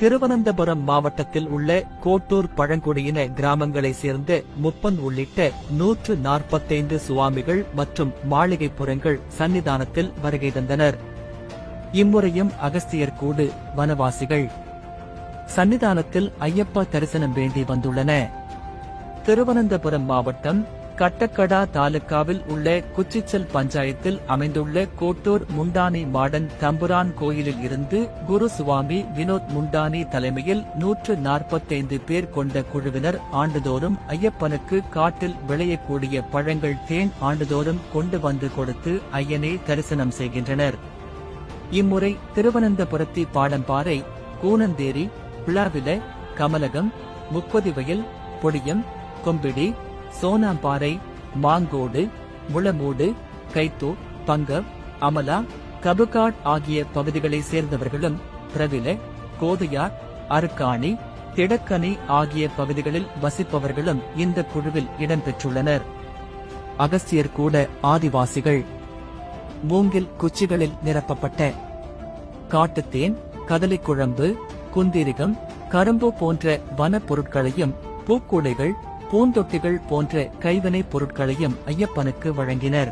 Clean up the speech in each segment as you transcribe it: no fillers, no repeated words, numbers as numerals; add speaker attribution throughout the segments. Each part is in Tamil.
Speaker 1: திருவனந்தபுரம் மாவட்டத்தில் உள்ள கோட்டூர் பழங்குடியின கிராமங்களைச் சேர்ந்த முப்பன் உள்ளிட்ட 145 சுவாமிகள் மற்றும் மாளிகைப்புறங்கள் சன்னிதானத்தில் வருகை தந்தனர். இம்முறையும் அகஸ்தியர்கூடு வனவாசிகள் சன்னிதானத்தில் ஐயப்ப தரிசனம் வேண்டி வந்துள்ளன. திருவனந்தபுரம் மாவட்டம் கட்டக்கடா தாலுகாவில் உள்ள குச்சிச்சல் பஞ்சாயத்தில் அமைந்துள்ள கோட்டூர் முண்டானி மாடன் தம்புரான் கோயிலில் இருந்து குரு சுவாமி வினோத் முண்டானி தலைமையில் 145 பேர் கொண்ட குழுவினர் ஆண்டுதோறும் ஐயப்பனுக்கு காட்டில் விளையக்கூடிய பழங்கள் தேன் ஆண்டுதோறும் கொண்டு வந்து கொடுத்து ஐயனை தரிசனம் செய்கின்றனர். இம்முறை திருவனந்தபுரத்தி பாடம்பாறை, கூனந்தேரி, பிளாவில, கமலகம், முப்பதிவயல், பொடியம், கொம்பிடி, சோனாம்பாறை, மாங்கோடு, முளமூடு, கைத்தோ, பங்க, அமலா, கபுகாட் ஆகிய பகுதிகளைச் சேர்ந்தவர்களும் பிரவில, கோதையார், அருக்காணி, திடக்கனி ஆகிய பகுதிகளில் வசிப்பவர்களும் இந்த குழுவில் இடம்பெற்றுள்ளனர். அகஸ்தியர் கூட ஆதிவாசிகள் மூங்கில் குச்சிகளில் நிரப்பப்பட்ட காட்டுத்தேன், கதலிக்குழம்பு, குந்திரிகம், கரும்பு போன்ற வனப் பொருட்களையும் பூக்கூடைகள், பூந்தொட்டிகள் போன்ற கைவினைப் பொருட்களையும் ஐயப்பனுக்கு வழங்கினர்.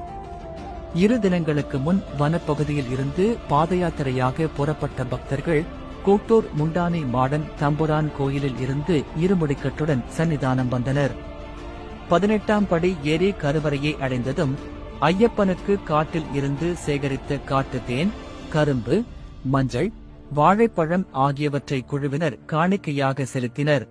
Speaker 1: 2 தினங்களுக்கு முன் வனப்பகுதியில் இருந்து பாதயாத்திரையாக புறப்பட்ட பக்தர்கள் கோட்டூர் முண்டானி மாடன் தம்புரான் கோயிலில் இருந்து இருமுடிக்கட்டுடன் சன்னிதானம் வந்தனர். 18ஆம் படி ஏறி கருவறையை அடைந்ததும் ஐயப்பனுக்கு காட்டில் இருந்து சேகரித்த காட்டுத்தேன், கரும்பு, மஞ்சள், வாழைப்பழம் ஆகியவற்றை குழுவினர் காணிக்கையாக செலுத்தினர்.